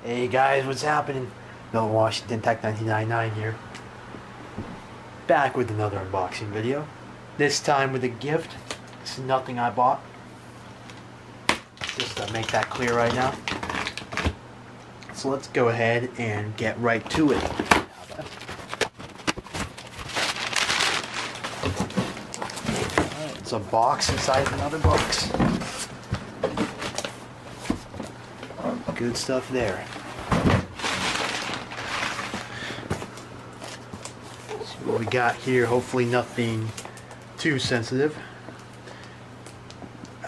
Hey guys, what's happening? Mel Washington Tech 1999 here. Back with another unboxing video. This time with a gift. This is nothing I bought. Just to make that clear right now. So let's go ahead and get right to it. Alright, it's a box inside another box. Good stuff there. See what we got here. Hopefully nothing too sensitive.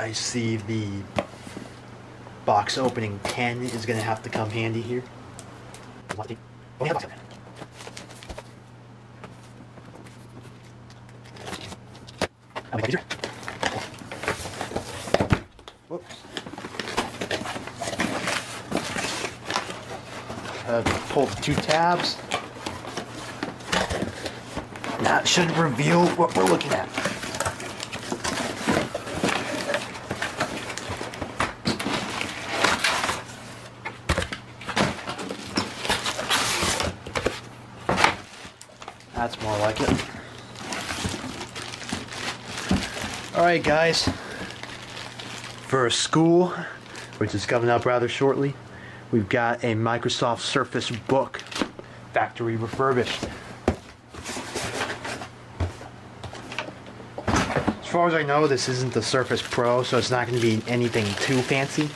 I see the box opening 10 is going to have to come handy here. Whoops. Pull the two tabs. That should reveal what we're looking at. That's more like it. Alright guys, for school, which is coming up rather shortly, we've got a Microsoft Surface Book, factory refurbished. As far as I know, this isn't the Surface Pro, so it's not going to be anything too fancy.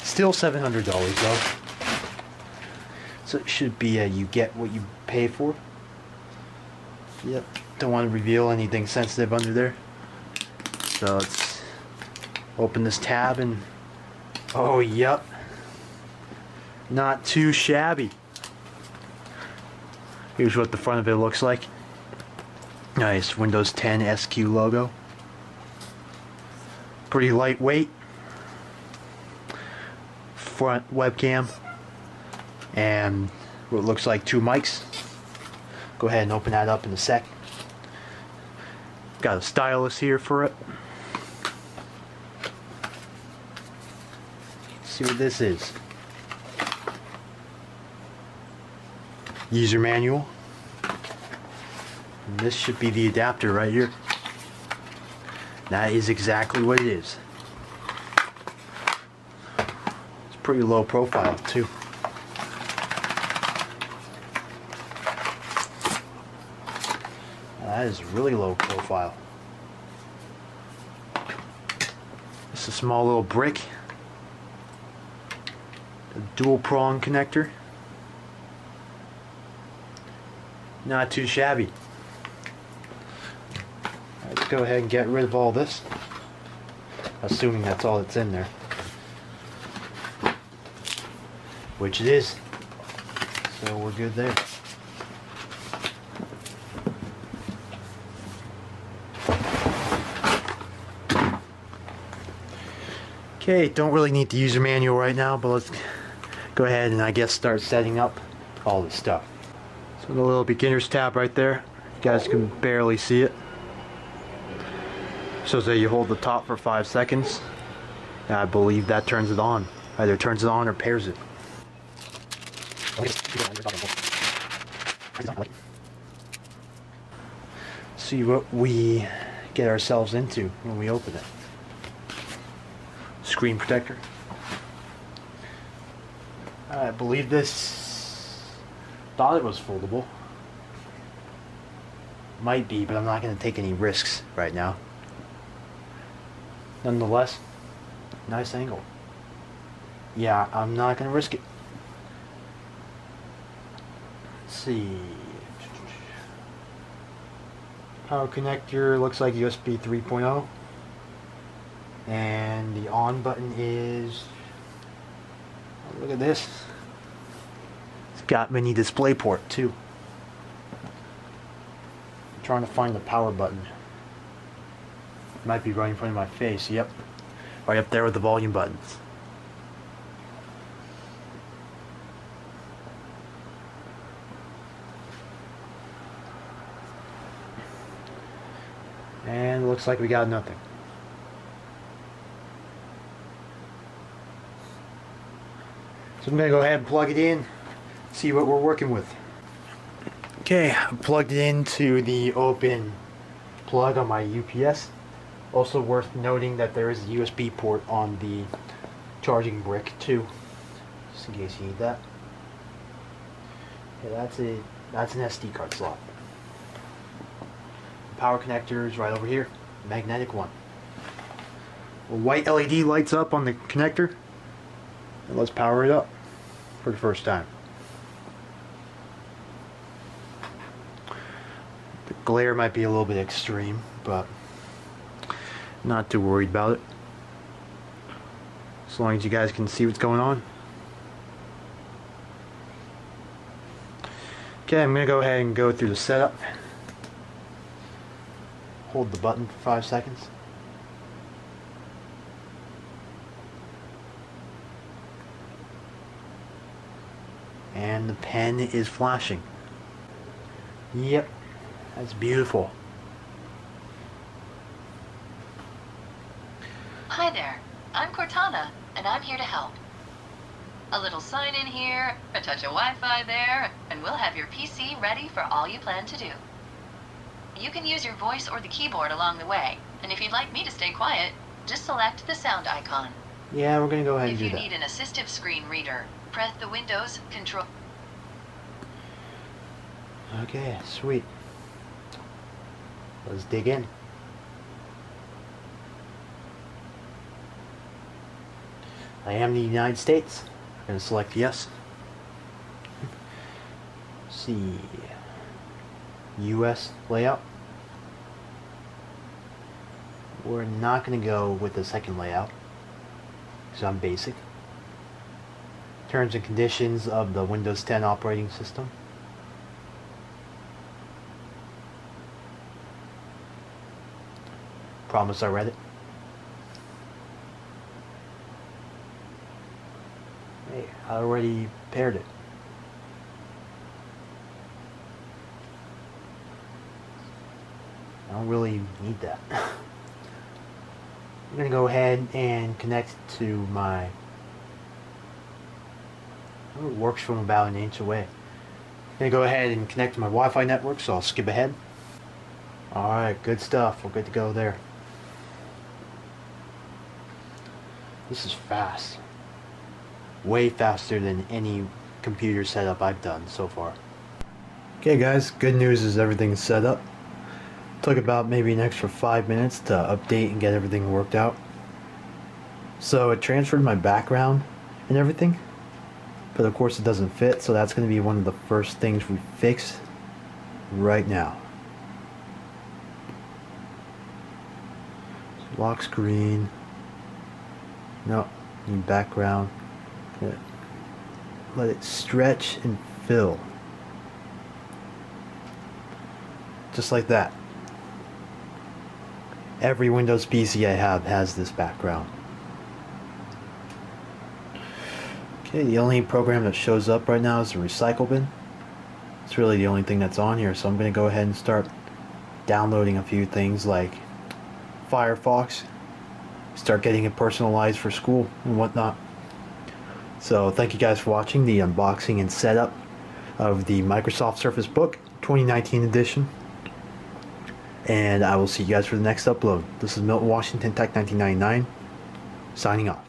Still $700 though. So it should be a you get what you pay for. Yep, don't want to reveal anything sensitive under there. So let's open this tab and oh yep. Not too shabby. Here's what the front of it looks like. Nice Windows 10 SQ logo. Pretty lightweight. Front webcam. And what looks like two mics. Go ahead and open that up in a sec. Got a stylus here for it. Let's see what this is. User manual. And this should be the adapter right here. That is exactly what it is. It's pretty low profile too. That is really low profile. Just a small little brick. A dual prong connector. Not too shabby. Let's go ahead and get rid of all this. Assuming that's all that's in there. Which it is. So we're good there. Okay, don't really need the user manual right now, but let's go ahead and I guess start setting up all this stuff. So the little beginner's tab right there, you guys can barely see it. Shows that you hold the top for 5 seconds. And I believe that turns it on. Either turns it on or pairs it. See what we get ourselves into when we open it. Screen protector. I believe this, thought it was foldable. Might be, but I'm not going to take any risks right now. Nonetheless, nice angle. Yeah, I'm not going to risk it. Let's see. Power connector looks like USB 3.0. And the on button is, oh, look at this. It's got mini display port too. I'm trying to find the power button. Might be right in front of my face. Yep. Right up there with the volume buttons. And looks like we got nothing. So I'm going to go ahead and plug it in, see what we're working with. Okay, I plugged it into the open plug on my UPS. Also worth noting that there is a USB port on the charging brick too, just in case you need that. Okay, that's an SD card slot. Power connector is right over here, magnetic one. A white LED lights up on the connector, and let's power it up for the first time. The glare might be a little bit extreme, but not too worried about it. As long as you guys can see what's going on. Okay, I'm going to go ahead and go through the setup. Hold the button for 5 seconds. And the pen is flashing. Yep, that's beautiful. Hi there, I'm Cortana, and I'm here to help. A little sign in here, a touch of Wi-Fi there, and we'll have your PC ready for all you plan to do. You can use your voice or the keyboard along the way, and if you'd like me to stay quiet, just select the sound icon. Yeah, we're going to go ahead and do that. If you need an assistive screen reader, press the Windows Control. Okay, sweet. Let's dig in. I am in the United States. I'm going to select yes. See. US layout. We're not going to go with the second layout because I'm basic. Terms and conditions of the Windows 10 operating system. Promise I read it. Hey, I already paired it. I don't really need that. I'm going to go ahead and connect to my... Oh, it works from about an inch away. I'm going to go ahead and connect to my Wi-Fi network, so I'll skip ahead. Alright, good stuff. We're good to go there. This is fast. Way faster than any computer setup I've done so far. Okay guys, good news is everything's set up. Took about maybe an extra 5 minutes to update and get everything worked out. So it transferred my background and everything, but of course it doesn't fit, so that's going to be one of the first things we fix right now. Lock screen. No, need background. Good. Let it stretch and fill. Just like that. Every Windows PC I have has this background. Okay, the only program that shows up right now is the recycle bin. It's really the only thing that's on here, so I'm going to go ahead and start downloading a few things like Firefox. Start getting it personalized for school and whatnot. So thank you guys for watching the unboxing and setup of the Microsoft Surface Book 2019 edition. And I will see you guys for the next upload. This is Milton Washington Tech 1999 signing off.